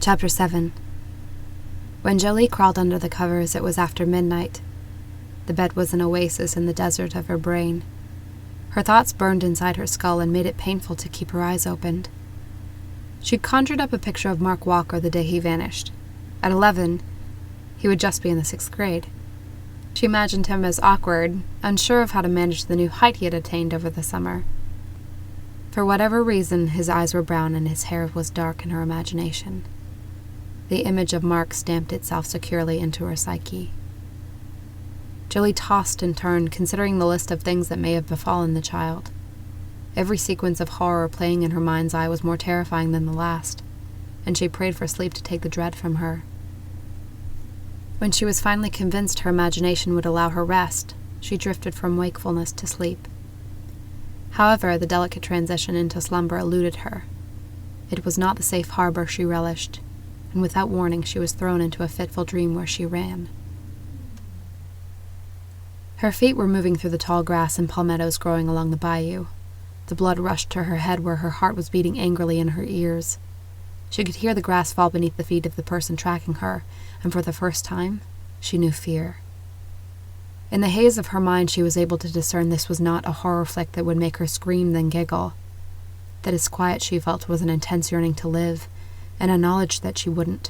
Chapter 7. When Jolie crawled under the covers, it was after midnight. The bed was an oasis in the desert of her brain. Her thoughts burned inside her skull and made it painful to keep her eyes opened. She conjured up a picture of Mark Walker the day he vanished. At 11, he would just be in the 6th grade. She imagined him as awkward, unsure of how to manage the new height he had attained over the summer. For whatever reason, his eyes were brown and his hair was dark in her imagination. The image of Mark stamped itself securely into her psyche. Jolie tossed and turned, considering the list of things that may have befallen the child. Every sequence of horror playing in her mind's eye was more terrifying than the last, and she prayed for sleep to take the dread from her. When she was finally convinced her imagination would allow her rest, she drifted from wakefulness to sleep. However, the delicate transition into slumber eluded her. It was not the safe harbor she relished, and without warning she was thrown into a fitful dream where she ran. Her feet were moving through the tall grass and palmettos growing along the bayou. The blood rushed to her head where her heart was beating angrily in her ears. She could hear the grass fall beneath the feet of the person tracking her, and for the first time, she knew fear. In the haze of her mind, she was able to discern this was not a horror flick that would make her scream then giggle. That its quiet she felt was an intense yearning to live, and a knowledge that she wouldn't.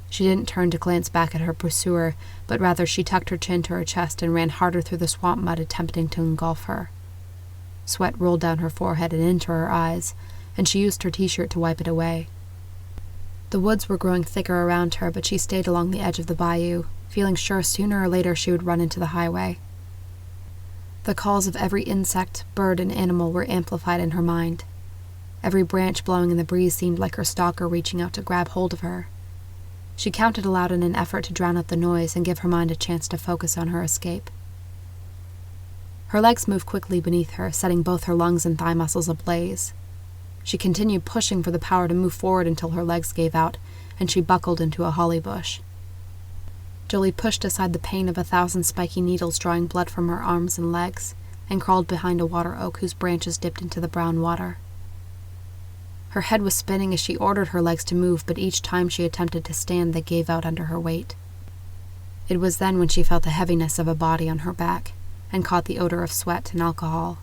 She didn't turn to glance back at her pursuer, but rather she tucked her chin to her chest and ran harder through the swamp mud, attempting to engulf her. Sweat rolled down her forehead and into her eyes, and she used her t-shirt to wipe it away. The woods were growing thicker around her, but she stayed along the edge of the bayou, feeling sure sooner or later she would run into the highway. The calls of every insect, bird, and animal were amplified in her mind. Every branch blowing in the breeze seemed like her stalker reaching out to grab hold of her. She counted aloud in an effort to drown out the noise and give her mind a chance to focus on her escape. Her legs moved quickly beneath her, setting both her lungs and thigh muscles ablaze. She continued pushing for the power to move forward until her legs gave out, and she buckled into a holly bush. Jolie pushed aside the pain of 1,000 spiky needles drawing blood from her arms and legs, and crawled behind a water oak whose branches dipped into the brown water. Her head was spinning as she ordered her legs to move, but each time she attempted to stand, they gave out under her weight. It was then when she felt the heaviness of a body on her back, and caught the odor of sweat and alcohol.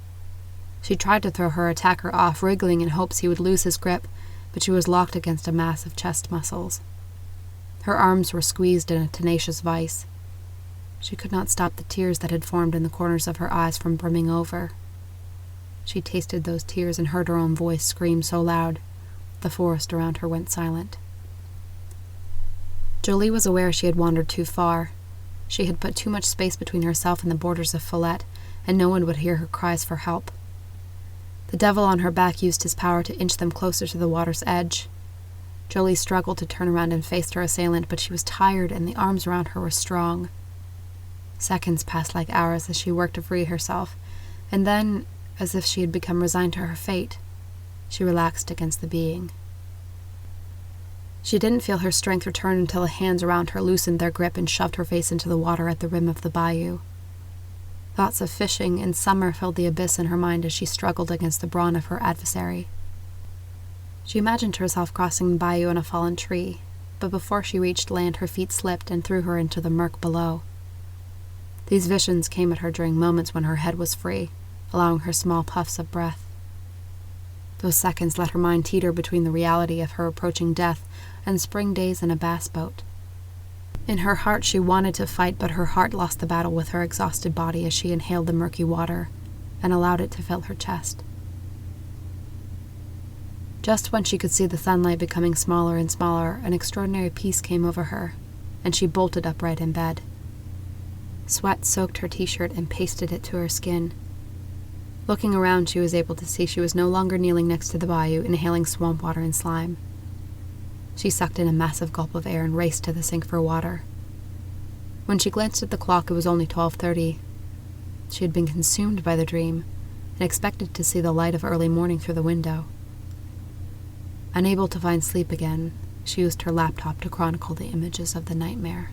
She tried to throw her attacker off, wriggling in hopes he would lose his grip, but she was locked against a mass of chest muscles. Her arms were squeezed in a tenacious vice. She could not stop the tears that had formed in the corners of her eyes from brimming over. She tasted those tears and heard her own voice scream so loud, the forest around her went silent. Jolie was aware she had wandered too far. She had put too much space between herself and the borders of Follette, and no one would hear her cries for help. The devil on her back used his power to inch them closer to the water's edge. Jolie struggled to turn around and face her assailant, but she was tired and the arms around her were strong. Seconds passed like hours as she worked to free herself, and then, as if she had become resigned to her fate, she relaxed against the being. She didn't feel her strength return until the hands around her loosened their grip and shoved her face into the water at the rim of the bayou. Thoughts of fishing and summer filled the abyss in her mind as she struggled against the brawn of her adversary. She imagined herself crossing the bayou on a fallen tree, but before she reached land her feet slipped and threw her into the murk below. These visions came at her during moments when her head was free, allowing her small puffs of breath. Those seconds let her mind teeter between the reality of her approaching death and spring days in a bass boat. In her heart she wanted to fight, but her heart lost the battle with her exhausted body as she inhaled the murky water and allowed it to fill her chest. Just when she could see the sunlight becoming smaller and smaller, an extraordinary peace came over her, and she bolted upright in bed. Sweat soaked her t-shirt and pasted it to her skin. Looking around, she was able to see she was no longer kneeling next to the bayou, inhaling swamp water and slime. She sucked in a massive gulp of air and raced to the sink for water. When she glanced at the clock, it was only 12:30. She had been consumed by the dream and expected to see the light of early morning through the window. Unable to find sleep again, she used her laptop to chronicle the images of the nightmare.